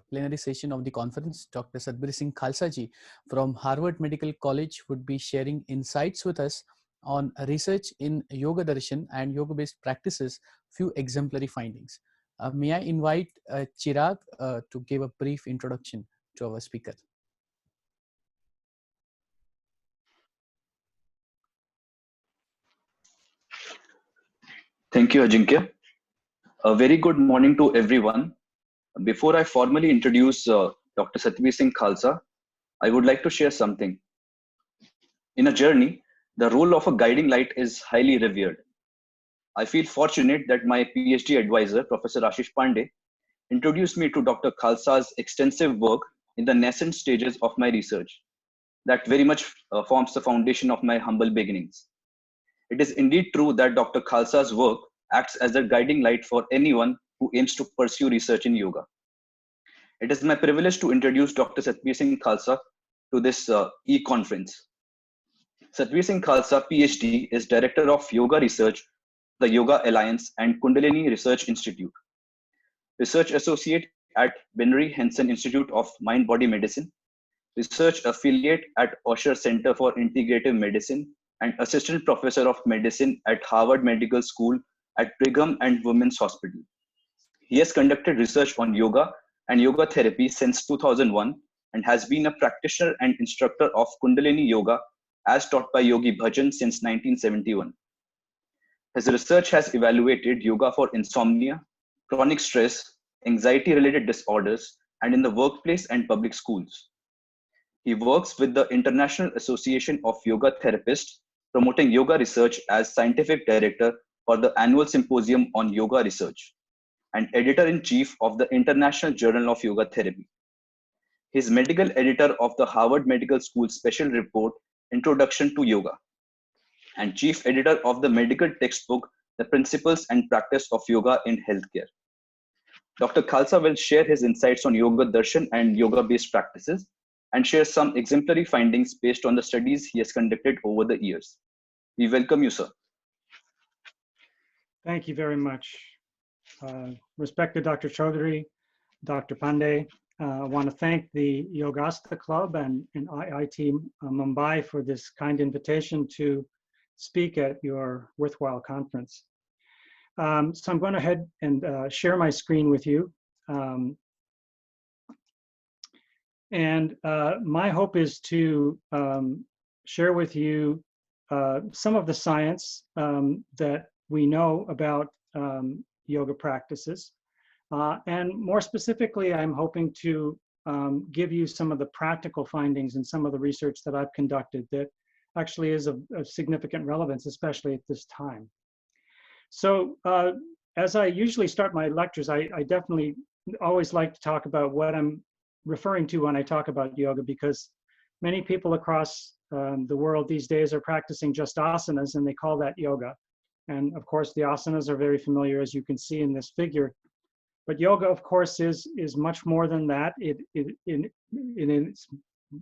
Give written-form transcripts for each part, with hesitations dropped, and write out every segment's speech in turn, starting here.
plenary session of the conference. Dr. Satbir Singh Khalsa ji from Harvard Medical College would be sharing insights with us on research in Yoga Darshan and yoga-based practices, few exemplary findings. May I invite Chirag to give a brief introduction to our speaker. Thank you, Ajinkya. A very good morning to everyone. Before I formally introduce Dr. Satbir Singh Khalsa, I would like to share something. In a journey, the role of a guiding light is highly revered. I feel fortunate that my PhD advisor, Professor Ashish Pandey, introduced me to Dr. Khalsa's extensive work in the nascent stages of my research. That very much forms the foundation of my humble beginnings. It is indeed true that Dr. Khalsa's work acts as a guiding light for anyone who aims to pursue research in yoga. It is my privilege to introduce Dr. Satbir Singh Khalsa to this e-conference. Satbir Singh Khalsa, PhD, is Director of Yoga Research, the Yoga Alliance and Kundalini Research Institute. Research Associate at Benry Henson Institute of Mind-Body Medicine, Research Affiliate at Osher Center for Integrative Medicine, and Assistant Professor of Medicine at Harvard Medical School at Brigham and Women's Hospital. He has conducted research on yoga and yoga therapy since 2001 and has been a practitioner and instructor of Kundalini Yoga as taught by Yogi Bhajan since 1971. His research has evaluated yoga for insomnia, chronic stress, anxiety-related disorders, and in the workplace and public schools. He works with the International Association of Yoga Therapists, promoting yoga research as scientific director for the annual symposium on yoga research and editor-in-chief of the International Journal of Yoga Therapy. He is medical editor of the Harvard Medical School Special Report, Introduction to Yoga, and chief editor of the medical textbook, The Principles and Practice of Yoga in Healthcare. Dr. Khalsa will share his insights on yoga darshan and yoga-based practices and share some exemplary findings based on the studies he has conducted over the years. We welcome you, sir. Thank you very much. Respected Dr. Chaudhary, Dr. Pandey, I want to thank the YOGASTHA Club and IIT Mumbai for this kind invitation to speak at your worthwhile conference. So I'm going to head and share my screen with you. My hope is to share with you some of the science that we know about yoga practices. And more specifically, I'm hoping to give you some of the practical findings and some of the research that I've conducted that actually is of significant relevance, especially at this time. So as I usually start my lectures, I definitely always like to talk about what I'm referring to when I talk about yoga, because many people across the world these days are practicing just asanas and they call that yoga. And of course, the asanas are very familiar, as you can see in this figure. But yoga, of course, is much more than that. In its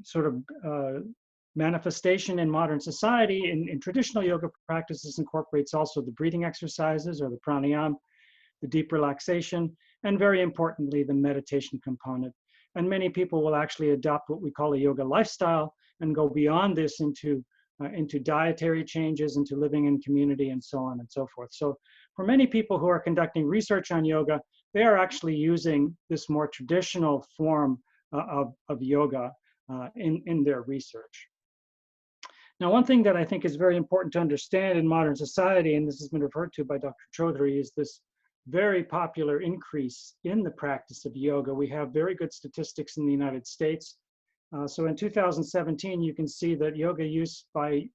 sort of manifestation in modern society, in traditional yoga practices, incorporates also the breathing exercises or the pranayama, the deep relaxation, and very importantly, the meditation component. And many people will actually adopt what we call a yoga lifestyle and go beyond this into dietary changes, into living in community, and so on and so forth. So for many people who are conducting research on yoga, they are actually using this more traditional form of yoga in their research. Now, one thing that I think is very important to understand in modern society, and this has been referred to by Dr. Chaudhary, is this very popular increase in the practice of yoga. We have very good statistics in the United States. So in 2017, you can see that yoga use by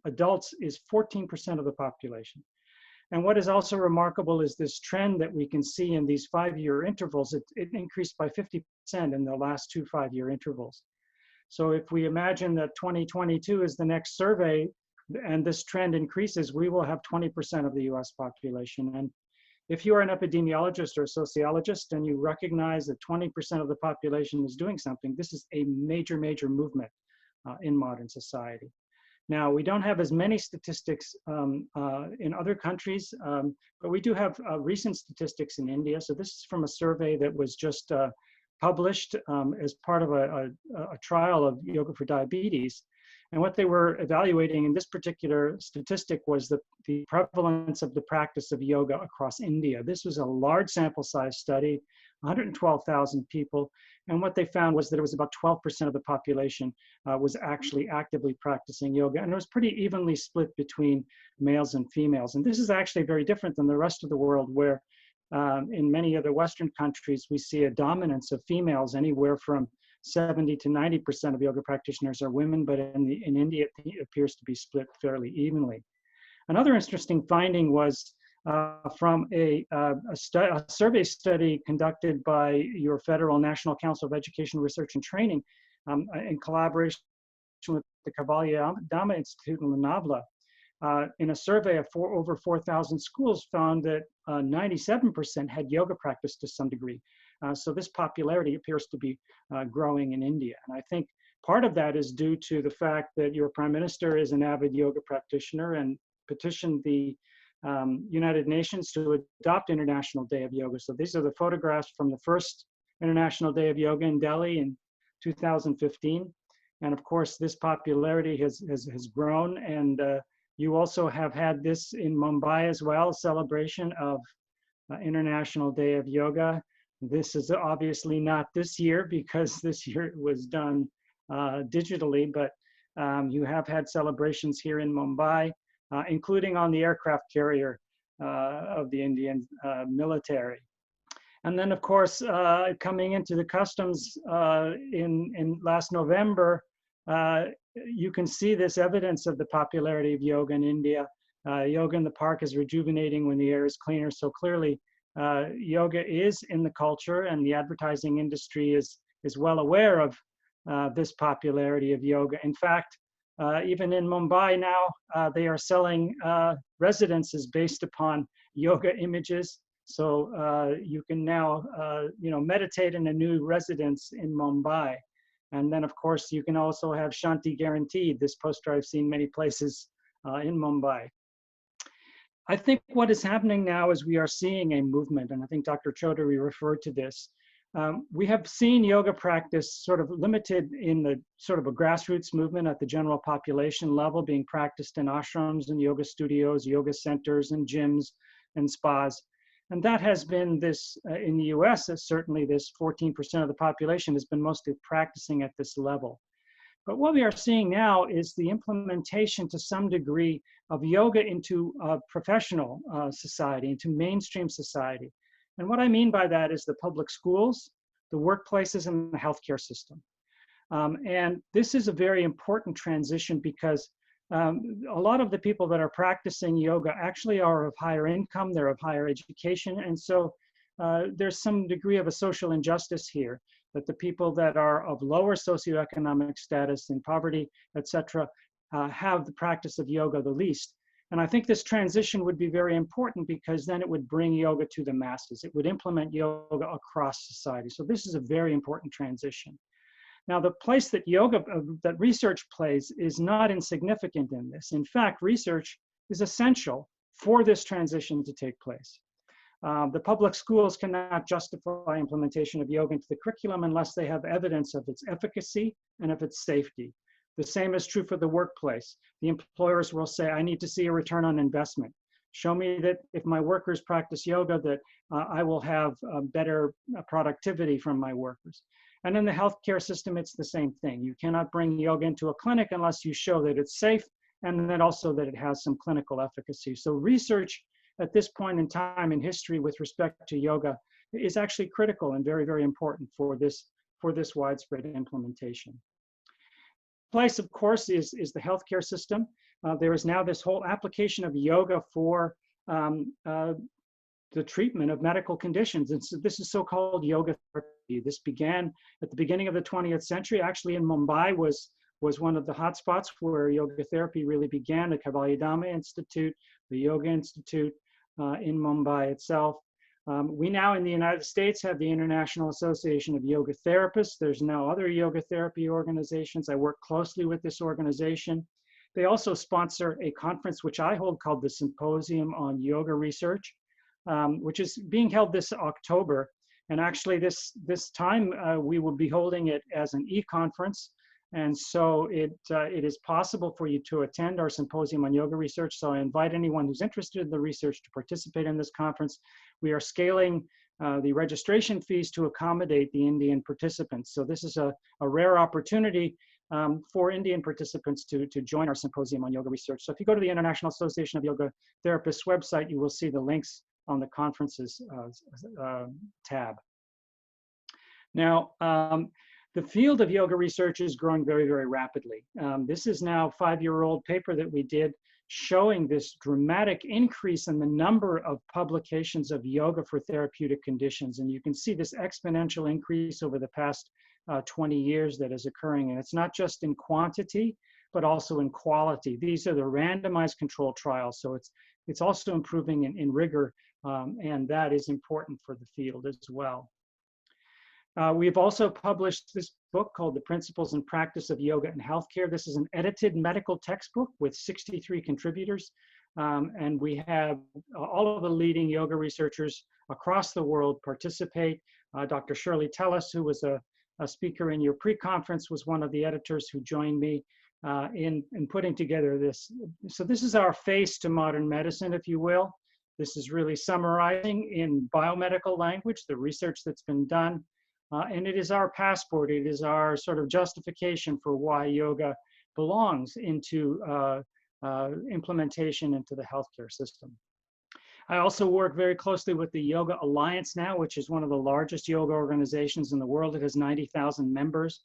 adults is 14% of the population. And what is also remarkable is this trend that we can see in these 5-year intervals. It increased by 50% in the last 2 5-year intervals. So if we imagine that 2022 is the next survey and this trend increases, we will have 20% of the US population. And if you are an epidemiologist or a sociologist and you recognize that 20% of the population is doing something, this is a major, major movement in modern society. Now, we don't have as many statistics in other countries, but we do have recent statistics in India. So this is from a survey that was just published as part of a trial of yoga for diabetes. And what they were evaluating in this particular statistic was the prevalence of the practice of yoga across India. This was a large sample size study, 112,000 people. And what they found was that it was about 12% of the population was actually actively practicing yoga. And it was pretty evenly split between males and females. And this is actually very different than the rest of the world, where in many other Western countries, we see a dominance of females. Anywhere from 70 to 90% of yoga practitioners are women, but in India, it appears to be split fairly evenly. Another interesting finding was from a survey study conducted by your Federal National Council of Education, Research, and Training in collaboration with the Khalsa Institute in Lonavala. In a survey of over 4,000 schools, found that 97% had yoga practice to some degree. So this popularity appears to be growing in India. And I think part of that is due to the fact that your Prime Minister is an avid yoga practitioner and petitioned the United Nations to adopt International Day of Yoga. So these are the photographs from the first International Day of Yoga in Delhi in 2015. And of course, this popularity has grown. And you also have had this in Mumbai as well, celebration of International Day of Yoga. This is obviously not this year because this year it was done digitally, but you have had celebrations here in Mumbai, including on the aircraft carrier of the Indian military. And then, of course, coming into the customs in last November, you can see this evidence of the popularity of yoga in India. Yoga in the park is rejuvenating when the air is cleaner. So clearly, yoga is in the culture, and the advertising industry is well aware of this popularity of yoga. In fact, even in Mumbai now, they are selling residences based upon yoga images. So you can now, meditate in a new residence in Mumbai. And then, of course, you can also have Shanti guaranteed. This poster I've seen many places in Mumbai. I think what is happening now is we are seeing a movement, and I think Dr. Chaudhary referred to this. We have seen yoga practice sort of limited in the sort of a grassroots movement at the general population level, being practiced in ashrams and yoga studios, yoga centers and gyms and spas. And that has been this, in the US, certainly this 14% of the population has been mostly practicing at this level. But what we are seeing now is the implementation to some degree of yoga into professional society, into mainstream society. And what I mean by that is the public schools, the workplaces, and the healthcare system. And this is a very important transition because a lot of the people that are practicing yoga actually are of higher income, they're of higher education. And so there's some degree of a social injustice here, that the people that are of lower socioeconomic status in poverty, etc., have the practice of yoga the least. And I think this transition would be very important because then it would bring yoga to the masses. It would implement yoga across society. So this is a very important transition. Now, the place that that research plays is not insignificant in this. In fact, research is essential for this transition to take place. The public schools cannot justify implementation of yoga into the curriculum unless they have evidence of its efficacy and of its safety. The same is true for the workplace. The employers will say, I need to see a return on investment. Show me that if my workers practice yoga, that I will have better productivity from my workers. And in the healthcare system, it's the same thing. You cannot bring yoga into a clinic unless you show that it's safe and then also that it has some clinical efficacy. So research at this point in time in history with respect to yoga is actually critical and very, very important for this widespread implementation. Place, of course, is the healthcare system. There is now this whole application of yoga for the treatment of medical conditions. And so this is so-called yoga therapy. This began at the beginning of the 20th century. Actually, in Mumbai was one of the hotspots where yoga therapy really began, the Khalsa Institute, the Yoga Institute in Mumbai itself. We now in the United States have the International Association of Yoga Therapists. There's now other yoga therapy organizations. I work closely with this organization. They also sponsor a conference which I hold called the Symposium on Yoga Research, which is being held this October. And actually this time we will be holding it as an e-conference. And so it is possible for you to attend our symposium on yoga research. So I invite anyone who's interested in the research to participate in this conference. We are scaling the registration fees to accommodate the Indian participants. So this is a rare opportunity for Indian participants to join our symposium on yoga research. So if you go to the International Association of Yoga Therapists website, you will see the links on the conferences tab. Now, the field of yoga research is growing very, very rapidly. This is now a 5-year-old paper that we did showing this dramatic increase in the number of publications of yoga for therapeutic conditions. And you can see this exponential increase over the past 20 years that is occurring. And it's not just in quantity, but also in quality. These are the randomized controlled trials. So it's also improving in rigor, and that is important for the field as well. We've also published this book called The Principles and Practice of Yoga in Healthcare. This is an edited medical textbook with 63 contributors. And we have all of the leading yoga researchers across the world participate. Dr. Shirley Tellis, who was a speaker in your pre-conference, was one of the editors who joined me in putting together this. So this is our face to modern medicine, if you will. This is really summarizing in biomedical language the research that's been done. And it is our passport. It is our sort of justification for why yoga belongs into implementation into the healthcare system. I also work very closely with the Yoga Alliance now, which is one of the largest yoga organizations in the world. It has 90,000 members.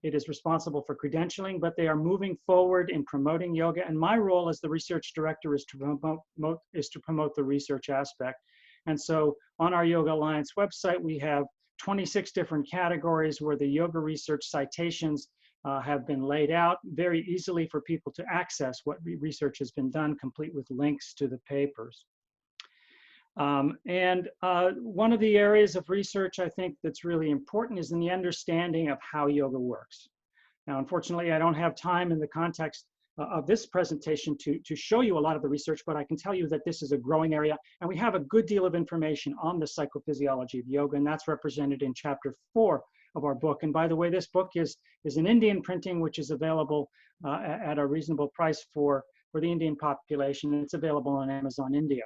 It is responsible for credentialing, but they are moving forward in promoting yoga. And my role as the research director is to promote the research aspect. And so on our Yoga Alliance website, we have 26 different categories where the yoga research citations have been laid out very easily for people to access what research has been done, complete with links to the papers. One of the areas of research I think that's really important is in the understanding of how yoga works. Now, unfortunately, I don't have time in the context of this presentation to show you a lot of the research, but I can tell you that this is a growing area, and we have a good deal of information on the psychophysiology of yoga, and that's represented in chapter 4 of our book. And by the way, this book is an Indian printing, which is available at a reasonable price for the Indian population, and it's available on Amazon India.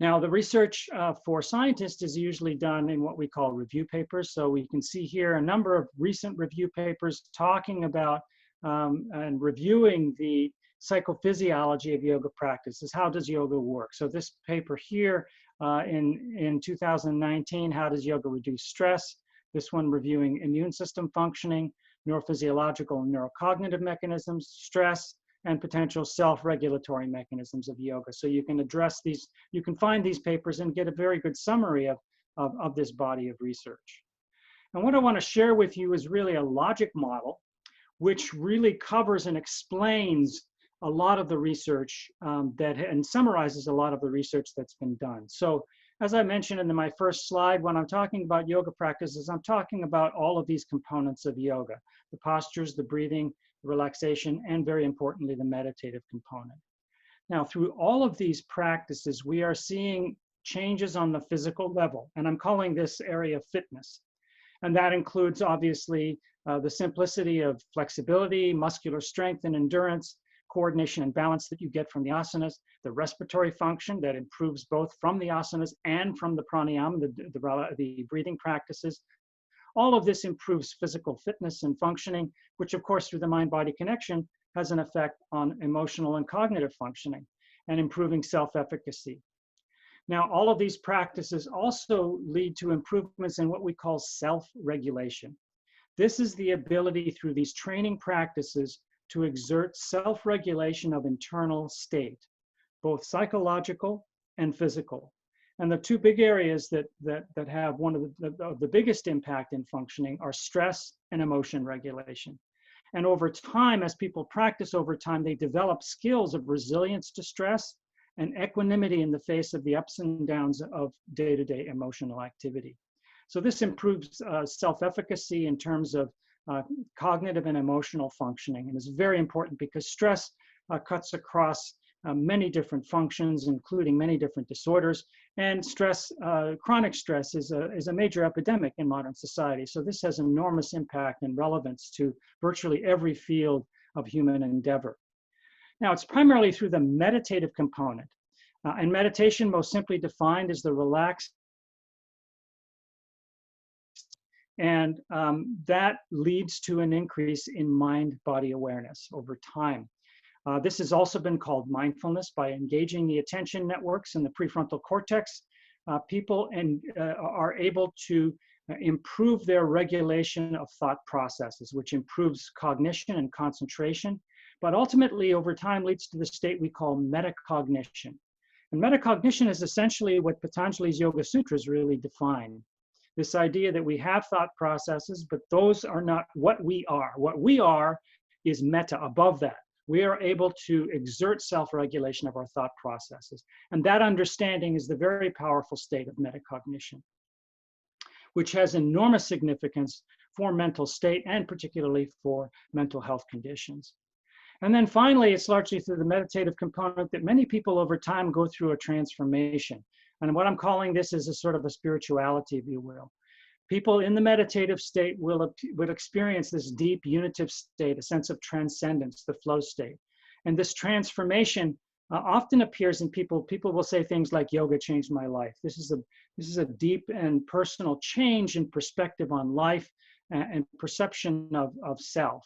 Now, the research for scientists is usually done in what we call review papers. So we can see here a number of recent review papers talking about and reviewing the psychophysiology of yoga practices. How does yoga work? So this paper here in 2019, How Does Yoga Reduce Stress? This one reviewing immune system functioning, neurophysiological and neurocognitive mechanisms, stress, and potential self-regulatory mechanisms of yoga. So you can address these, you can find these papers and get a very good summary of this body of research. And what I want to share with you is really a logic model which really covers and explains a lot of the research and summarizes a lot of the research that's been done. So as I mentioned in my first slide, when I'm talking about yoga practices, I'm talking about all of these components of yoga, the postures, the breathing, the relaxation, and very importantly, the meditative component. Now, through all of these practices, we are seeing changes on the physical level, and I'm calling this area fitness. And that includes, obviously, the simplicity of flexibility, muscular strength and endurance, coordination and balance that you get from the asanas, the respiratory function that improves both from the asanas and from the pranayama, the breathing practices. All of this improves physical fitness and functioning, which of course through the mind-body connection has an effect on emotional and cognitive functioning and improving self-efficacy. Now, all of these practices also lead to improvements in what we call self-regulation. This is the ability through these training practices to exert self-regulation of internal state, both psychological and physical. And the two big areas that have one of the biggest impact in functioning are stress and emotion regulation. And over time, as people practice over time, they develop skills of resilience to stress and equanimity in the face of the ups and downs of day-to-day emotional activity. So this improves self-efficacy in terms of cognitive and emotional functioning, and is very important because stress cuts across many different functions, including many different disorders. And stress, chronic stress is a major epidemic in modern society. So this has enormous impact and relevance to virtually every field of human endeavor. Now, it's primarily through the meditative component. And meditation, most simply defined, is the relaxed, and that leads to an increase in mind-body awareness over time. This has also been called mindfulness. By engaging the attention networks in the prefrontal cortex, people are able to improve their regulation of thought processes, which improves cognition and concentration, but ultimately over time leads to the state we call metacognition. And metacognition is essentially what Patanjali's Yoga Sutras really define. This idea that we have thought processes, but those are not what we are. What we are is meta, above that. We are able to exert self-regulation of our thought processes. And that understanding is the very powerful state of metacognition, which has enormous significance for mental state and particularly for mental health conditions. And then finally, it's largely through the meditative component that many people over time go through a transformation. And what I'm calling this is a sort of a spirituality, if you will. People in the meditative state will experience this deep unitive state, a sense of transcendence, the flow state. And this transformation often appears in people. People will say things like, yoga changed my life. This is a deep and personal change in perspective on life and perception of self.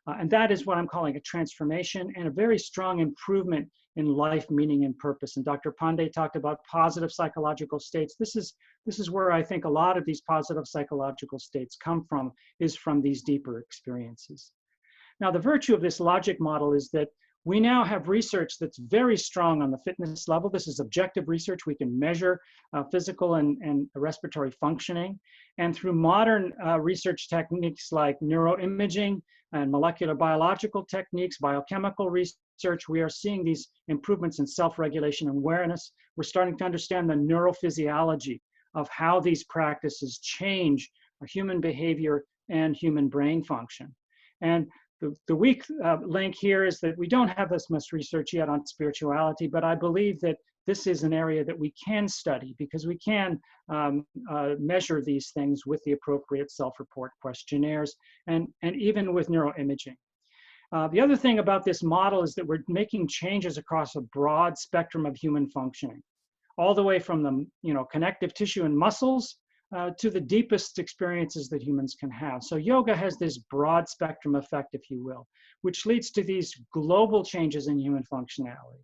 And that is what I'm calling a transformation and a very strong improvement in life, meaning, and purpose. And Dr. Pandey talked about positive psychological states. This is where I think a lot of these positive psychological states come from, is from these deeper experiences. Now, the virtue of this logic model is that we now have research that's very strong on the fitness level. This is objective research. We can measure physical and respiratory functioning. And through modern research techniques like neuroimaging and molecular biological techniques, biochemical research, we are seeing these improvements in self-regulation and awareness. We're starting to understand the neurophysiology of how these practices change human behavior and human brain function. And the weak link here is that we don't have this much research yet on spirituality, but I believe that this is an area that we can study because we can measure these things with the appropriate self-report questionnaires and even with neuroimaging. The other thing about this model is that we're making changes across a broad spectrum of human functioning, all the way from the connective tissue and muscles to the deepest experiences that humans can have. So yoga has this broad spectrum effect, if you will, which leads to these global changes in human functionality,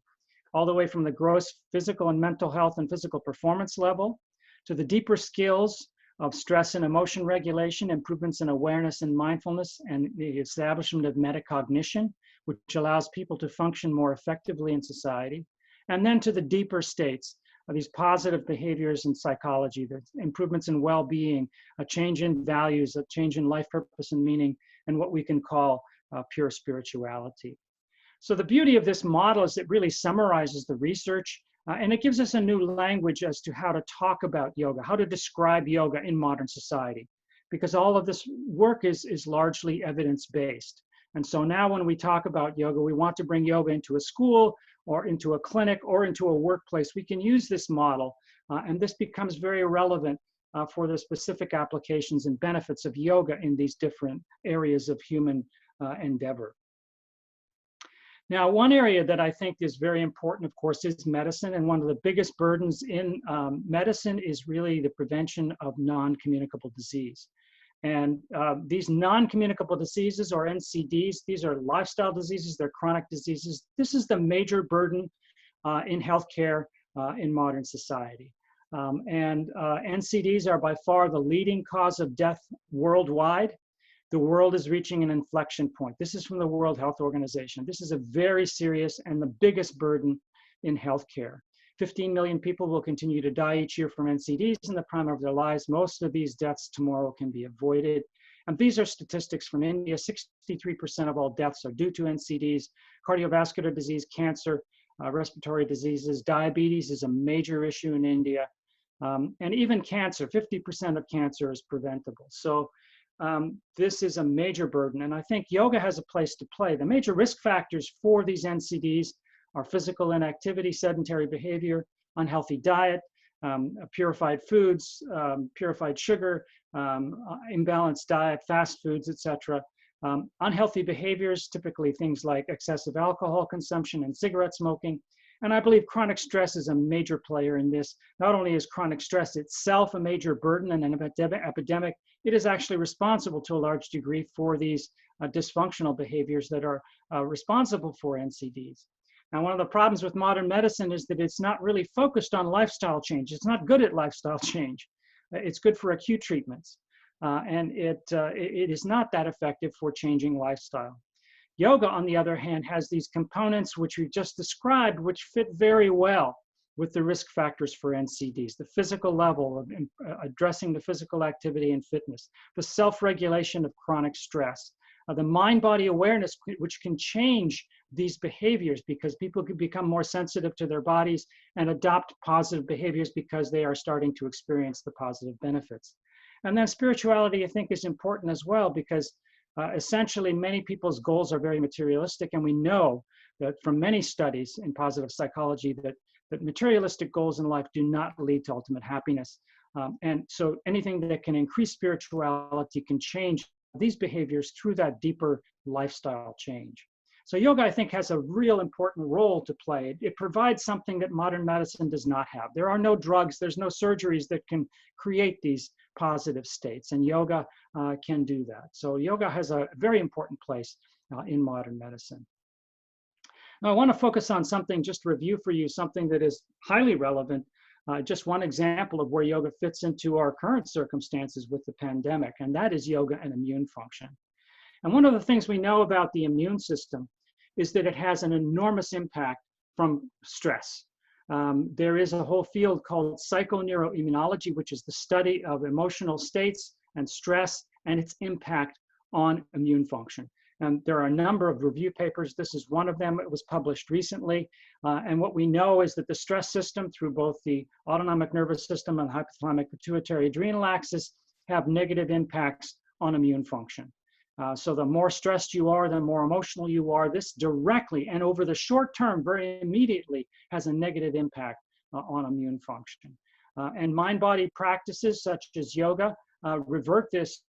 all the way from the gross physical and mental health and physical performance level to the deeper skills of stress and emotion regulation, improvements in awareness and mindfulness, and the establishment of metacognition, which allows people to function more effectively in society, and then to the deeper states of these positive behaviors in psychology, the improvements in well-being, a change in values, a change in life purpose and meaning, and what we can call pure spirituality. So the beauty of this model is it really summarizes the research and it gives us a new language as to how to talk about yoga, how to describe yoga in modern society, because all of this work is largely evidence-based. And so now when we talk about yoga, we want to bring yoga into a school or into a clinic or into a workplace. We can use this model, and this becomes very relevant for the specific applications and benefits of yoga in these different areas of human endeavor. Now, one area that I think is very important, of course, is medicine. And one of the biggest burdens in medicine is really the prevention of non-communicable disease. And these non-communicable diseases, or NCDs, these are lifestyle diseases, they're chronic diseases. This is the major burden in healthcare in modern society. NCDs are by far the leading cause of death worldwide. The world is reaching an inflection point. This is from the World Health Organization. This is a very serious and the biggest burden in healthcare. 15 million people will continue to die each year from NCDs in the prime of their lives. Most of these deaths tomorrow can be avoided. And these are statistics from India. 63% of all deaths are due to NCDs. Cardiovascular disease, cancer, respiratory diseases, diabetes is a major issue in India. And even cancer, 50% of cancer is preventable. So this is a major burden. And I think yoga has a place to play. The major risk factors for these NCDs are physical inactivity, sedentary behavior, unhealthy diet, purified foods, purified sugar, imbalanced diet, fast foods, etc. Unhealthy behaviors, typically things like excessive alcohol consumption and cigarette smoking. And I believe chronic stress is a major player in this. Not only is chronic stress itself a major burden and an epidemic, it is actually responsible to a large degree for these dysfunctional behaviors that are responsible for NCDs. Now, one of the problems with modern medicine is that it's not really focused on lifestyle change. It's not good at lifestyle change. It's good for acute treatments. And it is not that effective for changing lifestyle. Yoga, on the other hand, has these components which we just described, which fit very well with the risk factors for NCDs, the physical level of addressing the physical activity and fitness, the self-regulation of chronic stress, the mind-body awareness, which can change these behaviors because people can become more sensitive to their bodies and adopt positive behaviors because they are starting to experience the positive benefits. And then spirituality, I think, is important as well because essentially many people's goals are very materialistic, and we know that from many studies in positive psychology that materialistic goals in life do not lead to ultimate happiness. And so anything that can increase spirituality can change these behaviors through that deeper lifestyle change. So yoga, I think, has a real important role to play. It provides something that modern medicine does not have. There are no drugs, there's no surgeries that can create these positive states, and yoga can do that. So yoga has a very important place in modern medicine. Now I want to focus on something, just to review for you, something that is highly relevant. Just one example of where yoga fits into our current circumstances with the pandemic, and that is yoga and immune function. And one of the things we know about the immune system is that it has an enormous impact from stress. There is a whole field called psychoneuroimmunology, which is the study of emotional states and stress and its impact on immune function. And there are a number of review papers. This is one of them. It was published recently. And what we know is that the stress system through both the autonomic nervous system and hypothalamic pituitary adrenal axis have negative impacts on immune function. So the more stressed you are, the more emotional you are. This directly and over the short term, very immediately, has a negative impact on immune function. And mind-body practices such as yoga revert this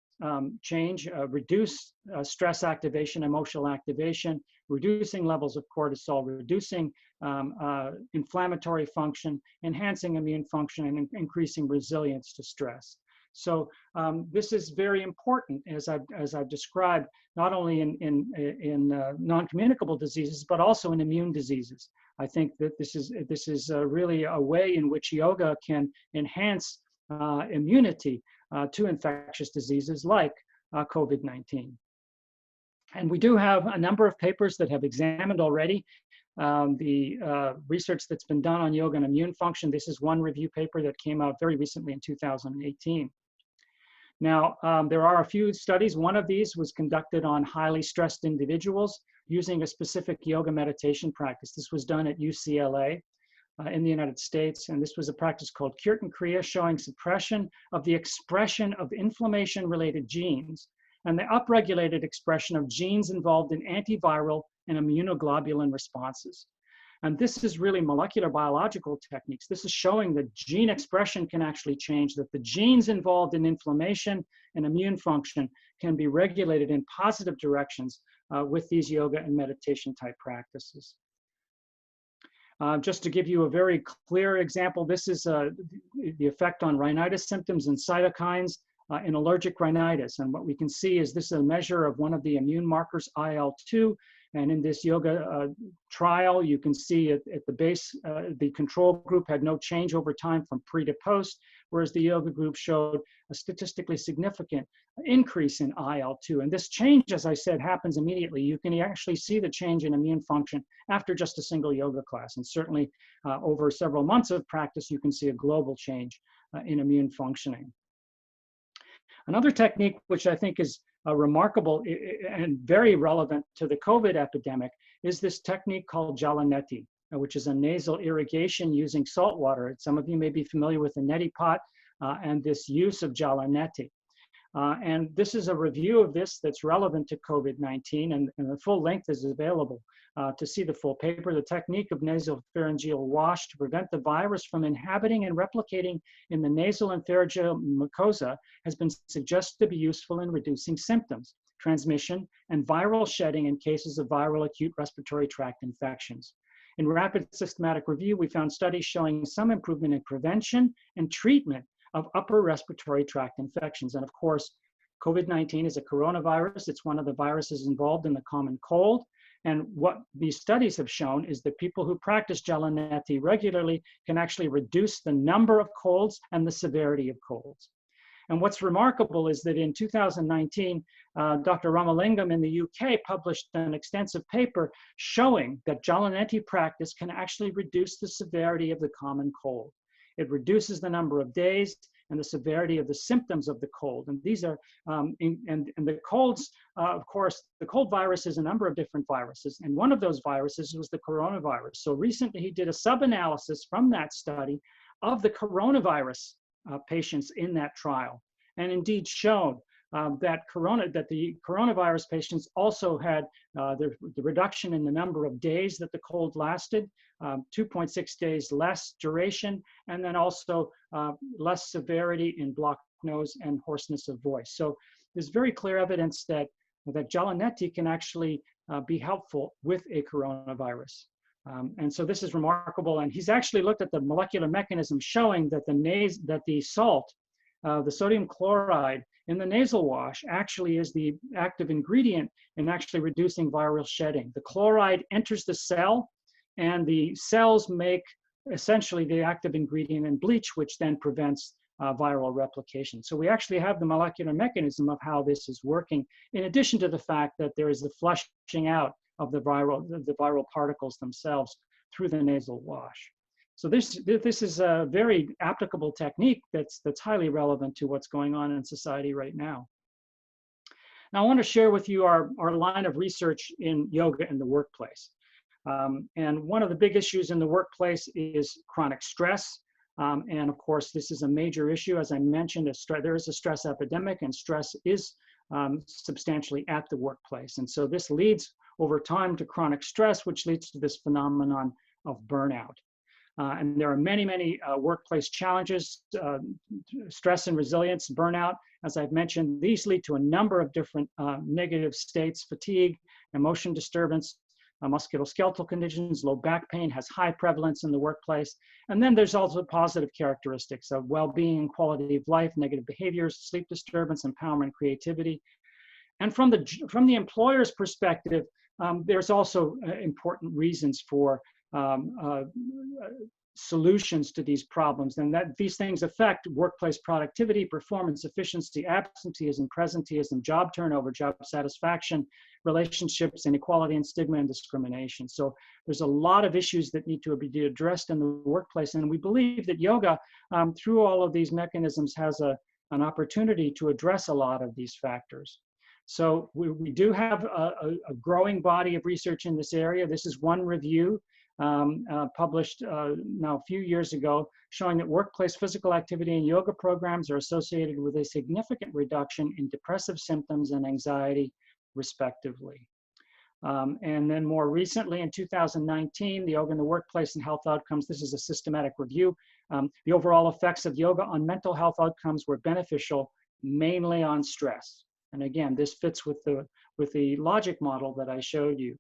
change, reduce stress activation, emotional activation, reducing levels of cortisol, reducing inflammatory function, enhancing immune function, and increasing resilience to stress. So this is very important, as I've described, not only in non-communicable diseases, but also in immune diseases. I think that this is really a way in which yoga can enhance immunity to infectious diseases like COVID-19. And we do have a number of papers that have examined already the research that's been done on yoga and immune function. This is one review paper that came out very recently in 2018. Now, there are a few studies. One of these was conducted on highly stressed individuals using a specific yoga meditation practice. This was done at UCLA in the United States, and this was a practice called Kirtan Kriya, showing suppression of the expression of inflammation-related genes and the upregulated expression of genes involved in antiviral and immunoglobulin responses. And this is really molecular biological techniques. This is showing that gene expression can actually change, that the genes involved in inflammation and immune function can be regulated in positive directions with these yoga and meditation type practices. Just to give you a very clear example, this is the effect on rhinitis symptoms and cytokines in allergic rhinitis. And what we can see is this is a measure of one of the immune markers, IL-2. And in this yoga trial, you can see at the base, the control group had no change over time from pre to post, whereas the yoga group showed a statistically significant increase in IL-2. And this change, as I said, happens immediately. You can actually see the change in immune function after just a single yoga class. And certainly over several months of practice, you can see a global change in immune functioning. Another technique, which I think is remarkable and very relevant to the COVID epidemic, is this technique called jalaneti, which is a nasal irrigation using salt water. Some of you may be familiar with the neti pot and this use of jalaneti. And this is a review of this that's relevant to COVID-19, and the full length is available to see the full paper. The technique of nasopharyngeal wash to prevent the virus from inhabiting and replicating in the nasal and pharyngeal mucosa has been suggested to be useful in reducing symptoms, transmission, and viral shedding in cases of viral acute respiratory tract infections. In rapid systematic review, we found studies showing some improvement in prevention and treatment of upper respiratory tract infections. And of course, COVID-19 is a coronavirus. It's one of the viruses involved in the common cold. And what these studies have shown is that people who practice Jalanetti regularly can actually reduce the number of colds and the severity of colds. And what's remarkable is that in 2019, Dr. Ramalingam in the UK published an extensive paper showing that Jalanetti practice can actually reduce the severity of the common cold. It reduces the number of days and the severity of the symptoms of the cold. And these are, and the colds, of course, the cold virus is a number of different viruses. And one of those viruses was the coronavirus. So recently he did a sub-analysis from that study of the coronavirus patients in that trial, and indeed showed that the coronavirus patients also had the reduction in the number of days that the cold lasted, 2.6 days less duration, and then also less severity in blocked nose and hoarseness of voice. So there's very clear evidence that Jalanetti can actually be helpful with a coronavirus. And so this is remarkable. And he's actually looked at the molecular mechanism showing that the salt, the sodium chloride in the nasal wash actually is the active ingredient in actually reducing viral shedding. The chloride enters the cell, and the cells make essentially the active ingredient in bleach, which then prevents viral replication. So we actually have the molecular mechanism of how this is working, in addition to the fact that there is the flushing out of the viral particles themselves through the nasal wash. So this is a very applicable technique that's highly relevant to what's going on in society right now. Now I want to share with you our line of research in yoga in the workplace. And one of the big issues in the workplace is chronic stress. And of course, this is a major issue. As I mentioned, there is a stress epidemic, and stress is substantially at the workplace. And so this leads over time to chronic stress, which leads to this phenomenon of burnout. And there are many workplace challenges, stress and resilience, burnout. As I've mentioned, these lead to a number of different negative states: fatigue, emotion disturbance, musculoskeletal conditions, low back pain has high prevalence in the workplace. And then there's also positive characteristics of well-being, quality of life, negative behaviors, sleep disturbance, empowerment, creativity. And from the employer's perspective, there's also important reasons for solutions to these problems, and that these things affect workplace productivity, performance, efficiency, absenteeism, presenteeism, job turnover, job satisfaction, relationships, inequality and stigma and discrimination. So there's a lot of issues that need to be addressed in the workplace, and we believe that yoga, through all of these mechanisms, has an opportunity to address a lot of these factors. So we do have a growing body of research in this area. This is one review published now a few years ago, showing that workplace physical activity and yoga programs are associated with a significant reduction in depressive symptoms and anxiety, respectively. And then more recently, in 2019, the Yoga in the Workplace and Health Outcomes, this is a systematic review. The overall effects of yoga on mental health outcomes were beneficial, mainly on stress. And again, this fits with the logic model that I showed you.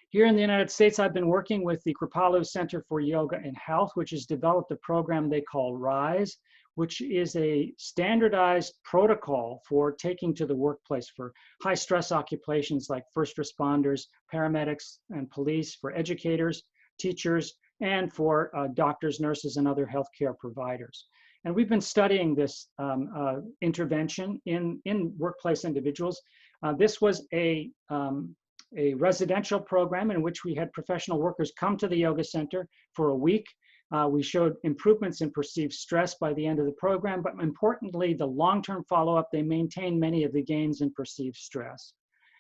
Here in the United States, I've been working with the Kripalu Center for Yoga and Health, which has developed a program they call RISE, which is a standardized protocol for taking to the workplace for high stress occupations like first responders, paramedics, and police, for educators, teachers, and for doctors, nurses, and other healthcare providers. And we've been studying this intervention in workplace individuals. This was a residential program in which we had professional workers come to the yoga center for a week. We showed improvements in perceived stress by the end of the program, but importantly, the long-term follow-up, they maintained many of the gains in perceived stress.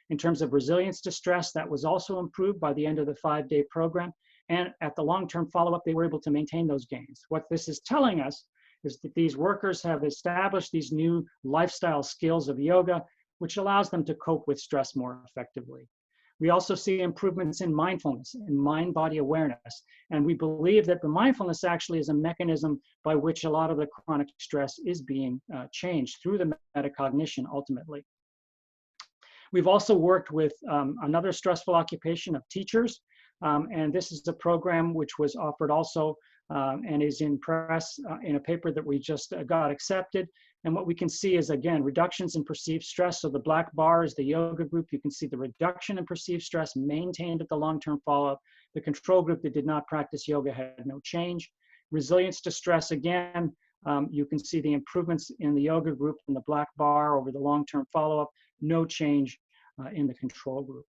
In terms of resilience to stress, that was also improved by the end of the 5-day program. And at the long-term follow-up, they were able to maintain those gains. What this is telling us is that these workers have established these new lifestyle skills of yoga, which allows them to cope with stress more effectively. We also see improvements in mindfulness and mind-body awareness. And we believe that the mindfulness actually is a mechanism by which a lot of the chronic stress is being changed through the metacognition ultimately. We've also worked with another stressful occupation of teachers. And this is a program which was offered also and is in press in a paper that we just got accepted. And what we can see is, again, reductions in perceived stress. So the black bar is the yoga group. You can see the reduction in perceived stress maintained at the long-term follow-up. The control group that did not practice yoga had no change. Resilience to stress, again, you can see the improvements in the yoga group in the black bar over the long-term follow-up, no change in the control group.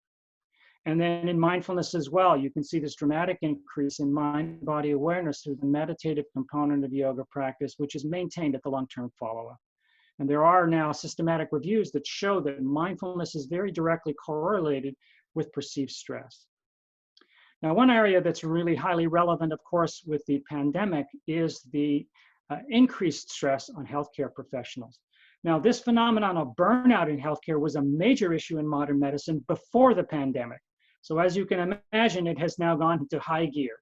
And then in mindfulness as well, you can see this dramatic increase in mind-body awareness through the meditative component of yoga practice, which is maintained at the long-term follow-up. And there are now systematic reviews that show that mindfulness is very directly correlated with perceived stress. Now, one area that's really highly relevant, of course, with the pandemic is the increased stress on healthcare professionals. Now, this phenomenon of burnout in healthcare was a major issue in modern medicine before the pandemic. So as you can imagine, it has now gone into high gear.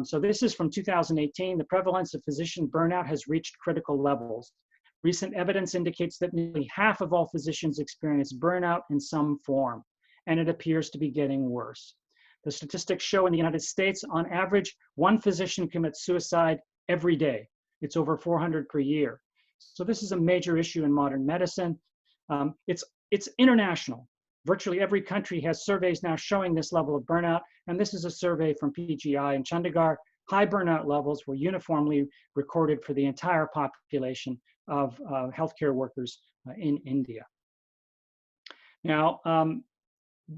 So this is from 2018. The prevalence of physician burnout has reached critical levels. Recent evidence indicates that nearly half of all physicians experience burnout in some form, and it appears to be getting worse. The statistics show in the United States, on average, one physician commits suicide every day. It's over 400 per year. So this is a major issue in modern medicine. It's international. Virtually every country has surveys now showing this level of burnout, and this is a survey from PGI in Chandigarh. High burnout levels were uniformly recorded for the entire population of healthcare workers in India. Now,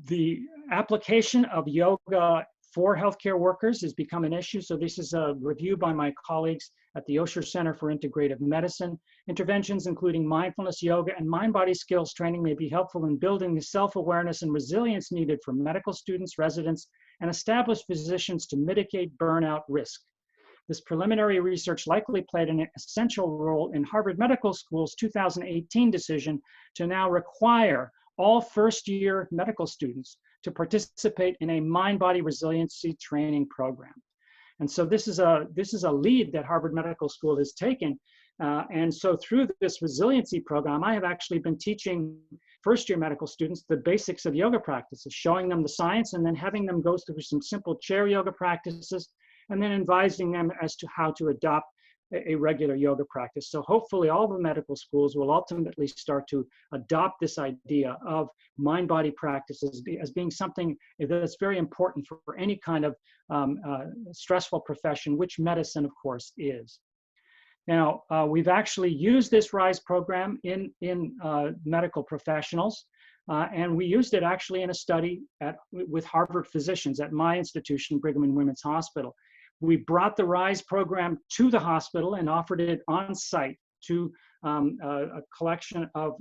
the application of yoga for healthcare workers has become an issue. So this is a review by my colleagues at the Osher Center for Integrative Medicine. Interventions including mindfulness, yoga, and mind-body skills training may be helpful in building the self-awareness and resilience needed for medical students, residents, and established physicians to mitigate burnout risk. This preliminary research likely played an essential role in Harvard Medical School's 2018 decision to now require all first-year medical students to participate in a mind-body resiliency training program. And so this is a lead that Harvard Medical School has taken. And so through this resiliency program, I have actually been teaching first-year medical students the basics of yoga practices, showing them the science and then having them go through some simple chair yoga practices and then advising them as to how to adopt a regular yoga practice. So hopefully all the medical schools will ultimately start to adopt this idea of mind-body practices as being something that's very important for any kind of stressful profession, which medicine, of course, is. Now, we've actually used this RISE program in medical professionals, and we used it actually in a study with Harvard physicians at my institution, Brigham and Women's Hospital. We brought the RISE program to the hospital and offered it on site to a collection of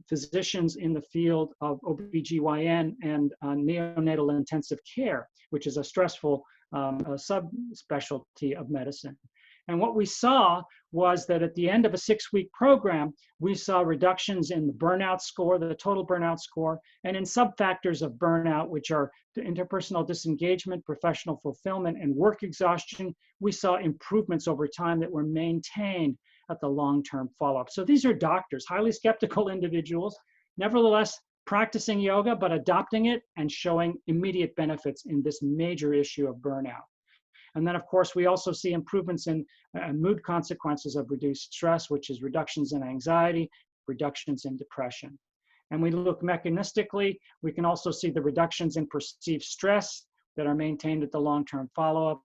physicians in the field of OBGYN and neonatal intensive care, which is a stressful subspecialty of medicine. And what we saw was that at the end of a 6-week program, we saw reductions in the burnout score, the total burnout score, and in sub-factors of burnout, which are interpersonal disengagement, professional fulfillment, and work exhaustion. We saw improvements over time that were maintained at the long-term follow-up. So these are doctors, highly skeptical individuals, nevertheless practicing yoga, but adopting it and showing immediate benefits in this major issue of burnout. And then, of course, we also see improvements in mood consequences of reduced stress, which is reductions in anxiety, reductions in depression. And we look mechanistically, we can also see the reductions in perceived stress that are maintained at the long-term follow-up,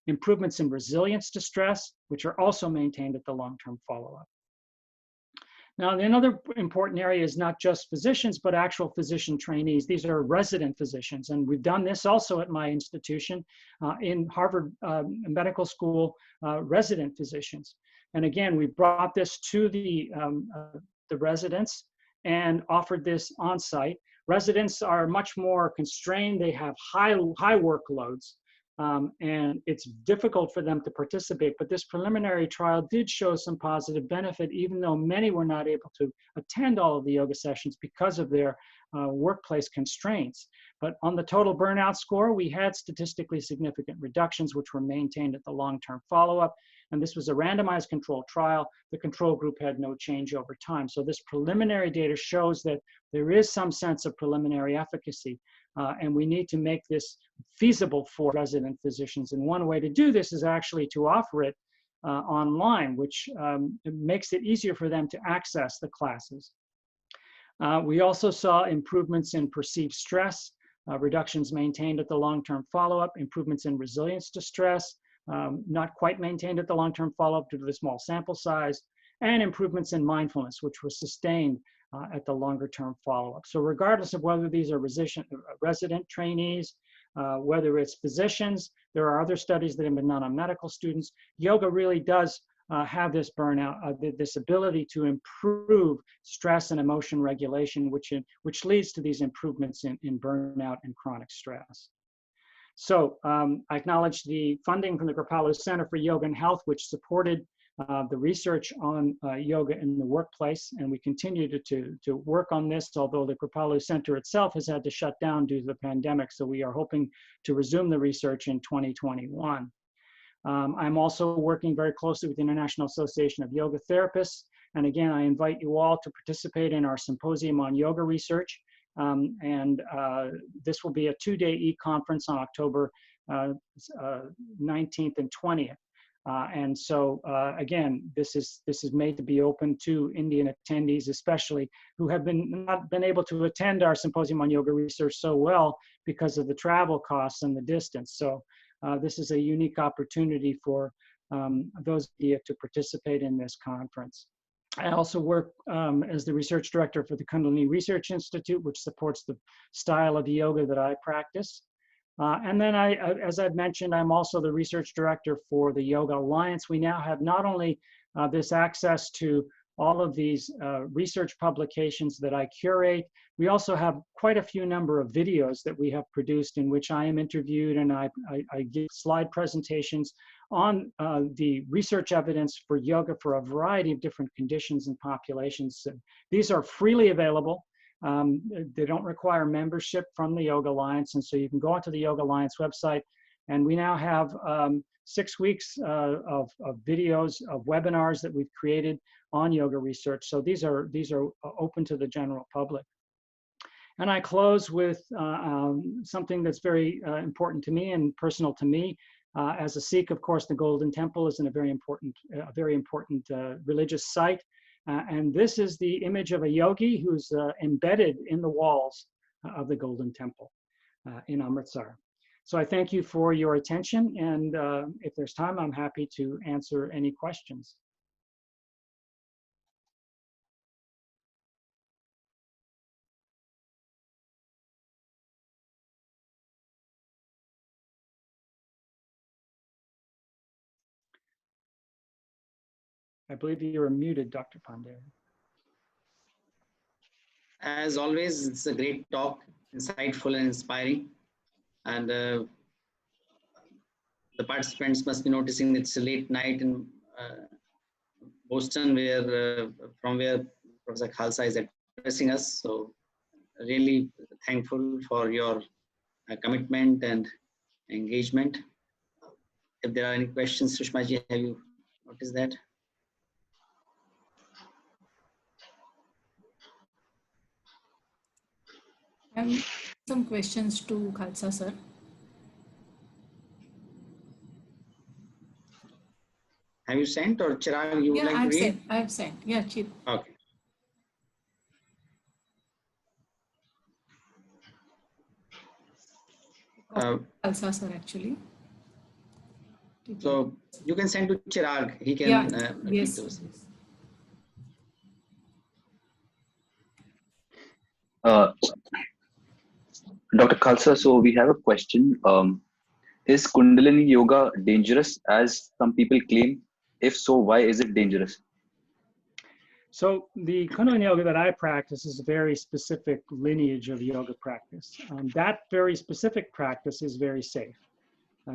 improvements in resilience to stress, which are also maintained at the long-term follow-up. Now, another important area is not just physicians, but actual physician trainees. These are resident physicians, and we've done this also at my institution in Harvard Medical School resident physicians. And again, we brought this to the residents and offered this on site. Residents are much more constrained. They have high workloads. and it's difficult for them to participate. But this preliminary trial did show some positive benefit, even though many were not able to attend all of the yoga sessions because of their workplace constraints. But on the total burnout score, we had statistically significant reductions, which were maintained at the long-term follow-up. And this was a randomized controlled trial. The control group had no change over time. So this preliminary data shows that there is some sense of preliminary efficacy. And we need to make this feasible for resident physicians. And one way to do this is actually to offer it online, which makes it easier for them to access the classes. We also saw improvements in perceived stress, reductions maintained at the long-term follow-up, improvements in resilience to stress, not quite maintained at the long-term follow-up due to the small sample size, and improvements in mindfulness, which was sustained at the longer-term follow-up. So regardless of whether these are resident trainees, whether it's physicians, there are other studies that have been done on medical students, yoga really does have this burnout, this ability to improve stress and emotion regulation, which leads to these improvements in burnout and chronic stress. So I acknowledge the funding from the Kripalu Center for Yoga and Health, which supported the research on yoga in the workplace, and we continue to work on this, although the Kripalu Center itself has had to shut down due to the pandemic, so we are hoping to resume the research in 2021. I'm also working very closely with the International Association of Yoga Therapists, and again, I invite you all to participate in our symposium on yoga research, and this will be a two-day e-conference on October 19th and 20th. And so again, this is made to be open to Indian attendees, especially who have not been able to attend our symposium on yoga research so well because of the travel costs and the distance. So this is a unique opportunity for those of you to participate in this conference. I also work as the research director for the Kundalini Research Institute, which supports the style of yoga that I practice. And then as I've mentioned, I'm also the research director for the Yoga Alliance. We now have not only this access to all of these research publications that I curate, we also have quite a few number of videos that we have produced in which I am interviewed and I give slide presentations on the research evidence for yoga for a variety of different conditions and populations. These are freely available. They don't require membership from the Yoga Alliance, and so you can go onto the Yoga Alliance website, and we now have 6 weeks of videos, of webinars that we've created on yoga research. So these are open to the general public. And I close with something that's very important to me and personal to me. As a Sikh, of course, the Golden Temple is a very important religious site. And this is the image of a yogi who's embedded in the walls of the Golden Temple in Amritsar. So I thank you for your attention, and if there's time, I'm happy to answer any questions. I believe you are muted, Dr. Pandey. As always, it's a great talk, insightful and inspiring. And the participants must be noticing it's a late night in Boston, from where Professor Khalsa is addressing us. So really thankful for your commitment and engagement. If there are any questions, Sushmaji, have you noticed that? Some questions to Khalsa, sir. Have you sent, or Chirag, you would like to read? I have sent. Yeah, Chip. Okay. Khalsa, sir, actually. So you can send to Chirag. He can read those. Dr. Khalsa, so we have a question. Is Kundalini Yoga dangerous, as some people claim? If so, why is it dangerous? So the Kundalini Yoga that I practice is a very specific lineage of yoga practice. That very specific practice is very safe.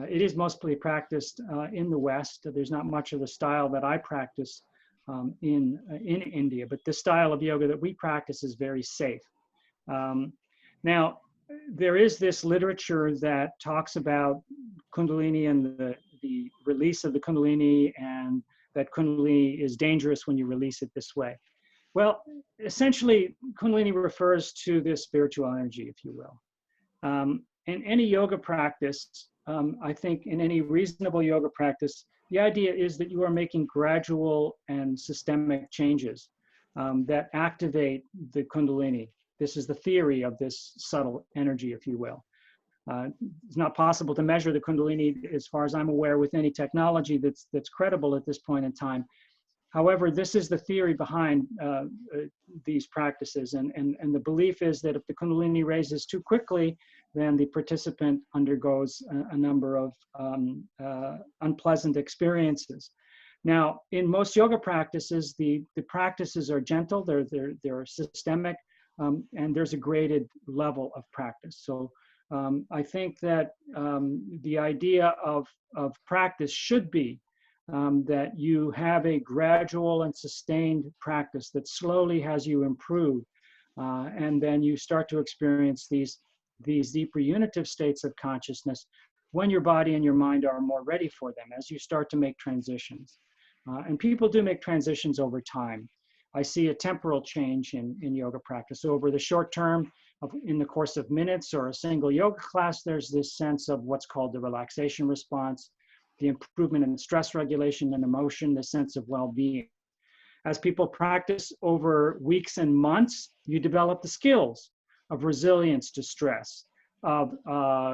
It is mostly practiced in the West. There's not much of the style that I practice in India, but the style of yoga that we practice is very safe. Now, there is this literature that talks about Kundalini and the release of the Kundalini, and that Kundalini is dangerous when you release it this way. Well, essentially, Kundalini refers to this spiritual energy, if you will. In any yoga practice, I think in any reasonable yoga practice, the idea is that you are making gradual and systemic changes that activate the Kundalini. This is the theory of this subtle energy, if you will. It's not possible to measure the Kundalini, as far as I'm aware, with any technology that's credible at this point in time. However, this is the theory behind these practices. And the belief is that if the Kundalini raises too quickly, then the participant undergoes a number of unpleasant experiences. Now, in most yoga practices, the practices are gentle, they're systemic, and there's a graded level of practice. So I think that the idea of practice should be that you have a gradual and sustained practice that slowly has you improve, and then you start to experience these deeper unitive states of consciousness when your body and your mind are more ready for them, as you start to make transitions. And people do make transitions over time. I see a temporal change in yoga practice. So over the short term, in the course of minutes or a single yoga class, there's this sense of what's called the relaxation response, the improvement in stress regulation and emotion, the sense of well-being. As people practice over weeks and months, you develop the skills of resilience to stress, of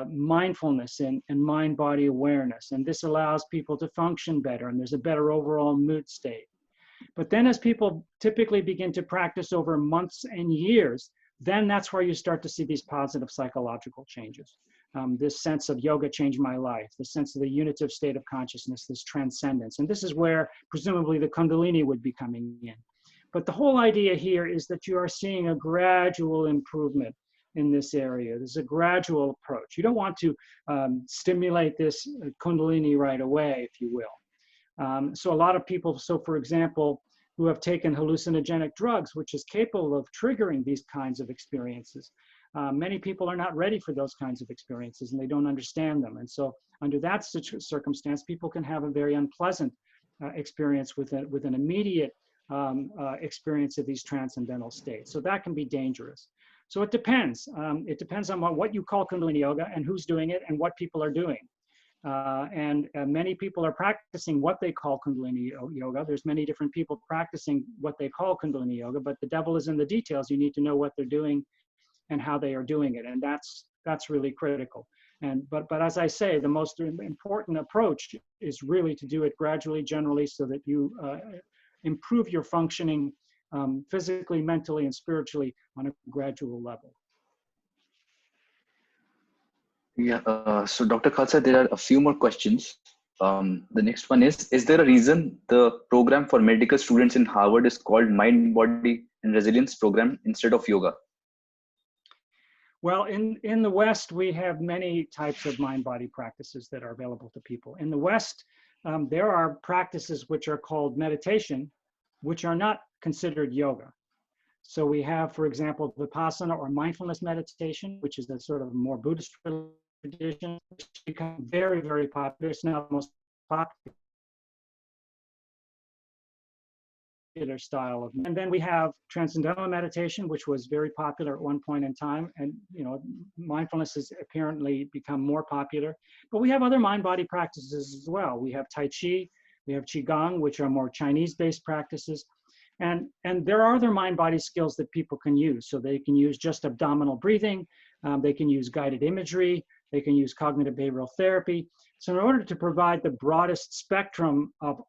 mindfulness and mind-body awareness. And this allows people to function better, and there's a better overall mood state. But then as people typically begin to practice over months and years, then that's where you start to see these positive psychological changes. This sense of yoga changed my life, the sense of the unitive state of consciousness, this transcendence. And this is where presumably the Kundalini would be coming in. But the whole idea here is that you are seeing a gradual improvement in this area. There's a gradual approach. You don't want to stimulate this Kundalini right away, if you will. So a lot of people, so for example, who have taken hallucinogenic drugs, which is capable of triggering these kinds of experiences. Many people are not ready for those kinds of experiences, and they don't understand them. And so under that circumstance, people can have a very unpleasant experience with an immediate experience of these transcendental states. So that can be dangerous. So it depends. It depends on what you call Kundalini Yoga and who's doing it and what people are doing. Many people are practicing what they call Kundalini Yoga. There's many different people practicing what they call Kundalini Yoga, but the devil is in the details. You need to know what they're doing and how they are doing it, and that's really critical. But as I say, the most important approach is really to do it gradually, generally, so that you improve your functioning physically, mentally, and spiritually on a gradual level. Yeah, so Dr. Khalsa, there are a few more questions. The next one is there a reason the program for medical students in Harvard is called Mind, Body, and Resilience Program instead of yoga? Well, in the West, we have many types of mind-body practices that are available to people. In the West, there are practices which are called meditation, which are not considered yoga. So we have, for example, Vipassana or mindfulness meditation, which is a sort of more Buddhist tradition, which has become very, very popular. It's now the most popular style of, and then we have transcendental meditation, which was very popular at one point in time, and mindfulness has apparently become more popular. But we have other mind-body practices as well. We have Tai Chi, we have Qigong, which are more Chinese-based practices, and there are other mind-body skills that people can use. So they can use just abdominal breathing, they can use guided imagery, they can use cognitive behavioral therapy. So in order to provide the broadest spectrum of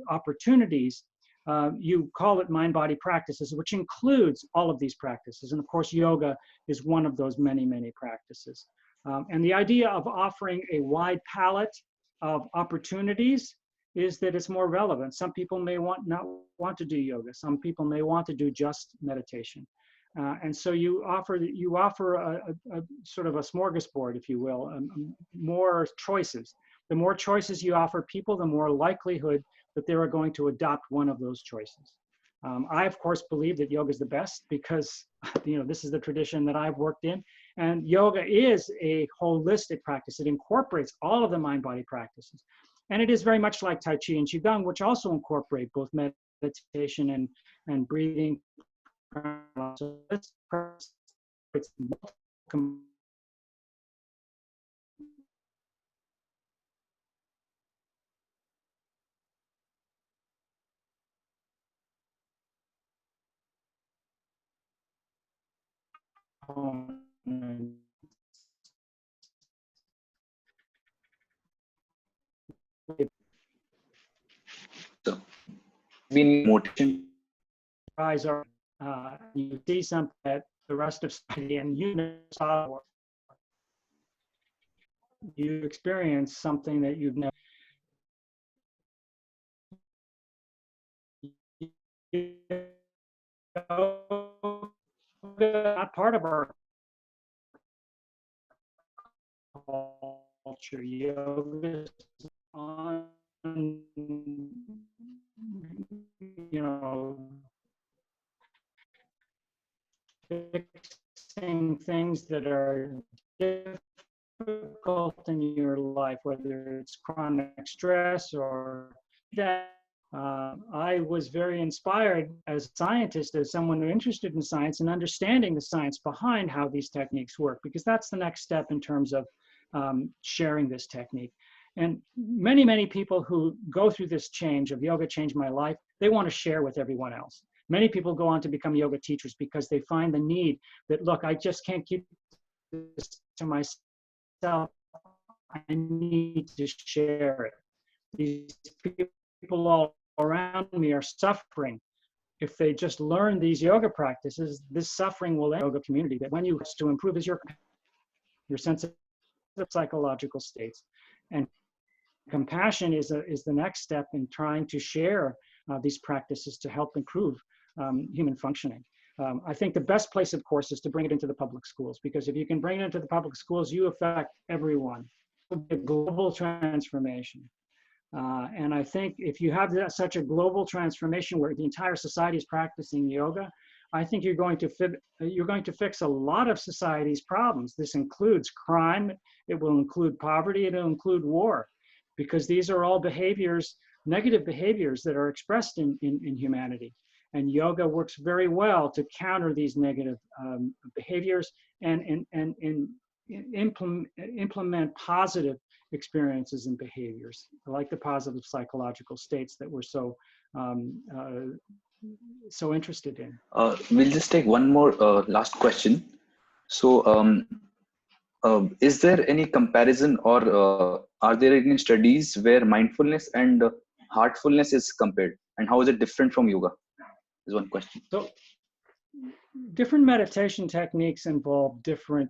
opportunities, you call it mind-body practices, which includes all of these practices. And of course, yoga is one of those many, many practices. And the idea of offering a wide palette of opportunities is that it's more relevant. Some people may not want to do yoga. Some people may want to do just meditation. And so you offer a sort of a smorgasbord, if you will, more choices. The more choices you offer people, the more likelihood that they are going to adopt one of those choices. I, of course, believe that yoga is the best because, this is the tradition that I've worked in. And yoga is a holistic practice. It incorporates all of the mind-body practices. And it is very much like Tai Chi and Qigong, which also incorporate both meditation and breathing. So it's So, been motivation. eyes are, you see something that the rest of society and you experience something that you've never. Not part of our culture. Yoga is on, fixing things that are difficult in your life, whether it's chronic stress or that. I was very inspired as a scientist, as someone interested in science and understanding the science behind how these techniques work, because that's the next step in terms of sharing this technique. And many, many people who go through this change of yoga changed my life, they want to share with everyone else. Many people go on to become yoga teachers because they find the need that, look, I just can't keep this to myself. I need to share it. These people all around me are suffering. If they just learn these yoga practices, this suffering will end. Yoga community, that when you to improve is your sense of psychological states. And compassion is the next step in trying to share these practices to help improve human functioning. I think the best place, of course, is to bring it into the public schools, because if you can bring it into the public schools, you affect everyone. It will be a global transformation. And I think if you have such a global transformation where the entire society is practicing yoga, I think you're going to fix a lot of society's problems. This includes crime, it will include poverty, it will include war, because these are all behaviors, negative behaviors that are expressed in humanity. And yoga works very well to counter these negative behaviors and implement positive experiences and behaviors, like the positive psychological states that we're so interested in. We'll just take one more last question. So, is there any comparison, or are there any studies where mindfulness and heartfulness is compared, and how is it different from yoga? Is one question. So, different meditation techniques involve different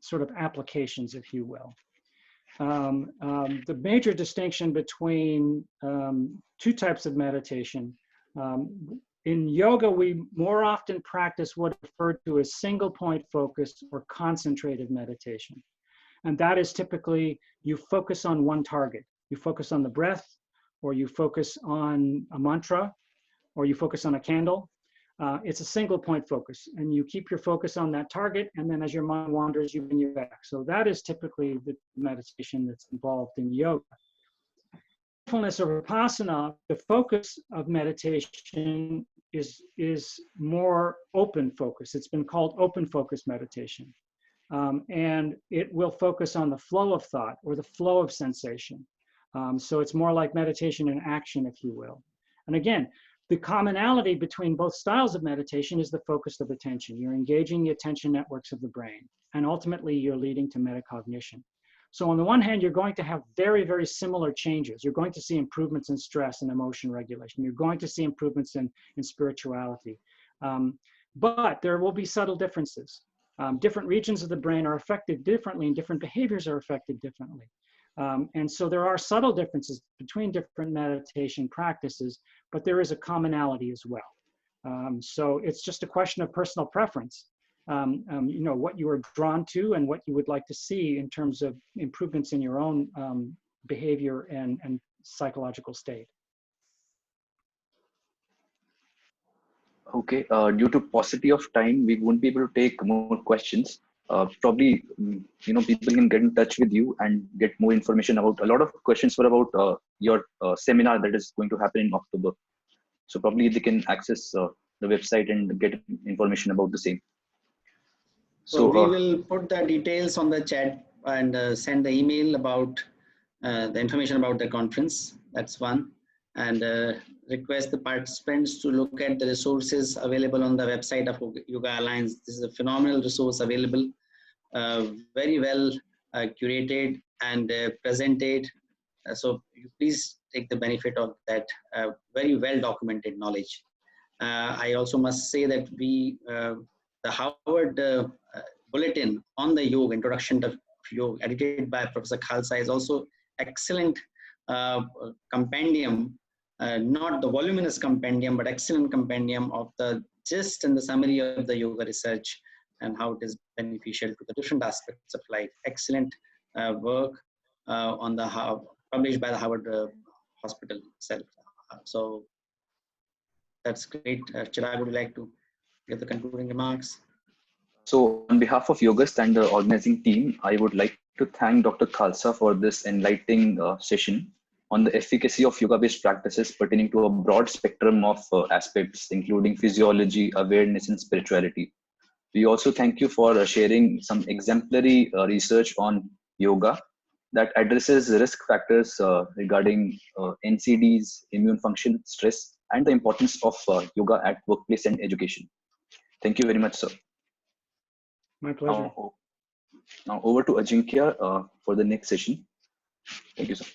sort of applications, if you will. The major distinction between two types of meditation. In yoga, we more often practice what is referred to as single point focus or concentrated meditation. And that is typically you focus on one target. You focus on the breath, or you focus on a mantra, or you focus on a candle. It's a single point focus, and you keep your focus on that target, and then as your mind wanders, you bring it back. So that is typically the meditation that's involved in yoga. Mindfulness or vipassana, the focus of meditation is more open focus. It's been called open focus meditation. And it will focus on the flow of thought or the flow of sensation. So it's more like meditation in action, if you will. And again, the commonality between both styles of meditation is the focus of attention. You're engaging the attention networks of the brain, and ultimately you're leading to metacognition. So on the one hand, you're going to have very, very similar changes. You're going to see improvements in stress and emotion regulation. You're going to see improvements in spirituality. But there will be subtle differences. Different regions of the brain are affected differently, and different behaviors are affected differently. And so there are subtle differences between different meditation practices, but there is a commonality as well. So it's just a question of personal preference. You know, what you are drawn to and what you would like to see in terms of improvements in your own behavior and psychological state. Okay, due to paucity of time, we won't be able to take more questions. Probably, people can get in touch with you and get more information about. A lot of questions were about your seminar that is going to happen in October. So probably they can access the website and get information about the same. So we will put the details on the chat and send the email about the information about the conference. That's one. And request the participants to look at the resources available on the website of Yoga Alliance. This is a phenomenal resource available, very well curated and presented. So you please take the benefit of that very well documented knowledge. I also must say that the Harvard bulletin on the yoga, introduction to yoga, edited by Professor Khalsa, is also excellent compendium, not the voluminous compendium, but excellent compendium of the gist and the summary of the yoga research and how it is beneficial to the different aspects of life. Excellent work on the published by the Harvard Hospital itself. So that's great. Chirag, would you like to give the concluding remarks? So on behalf of Yogast and the organizing team, I would like to thank Dr. Khalsa for this enlightening session on the efficacy of yoga-based practices pertaining to a broad spectrum of aspects, including physiology, awareness, and spirituality. We also thank you for sharing some exemplary research on yoga that addresses risk factors regarding NCDs, immune function, stress, and the importance of yoga at workplace and education. Thank you very much, sir. My pleasure. Now over to Ajinkya for the next session. Thank you, sir.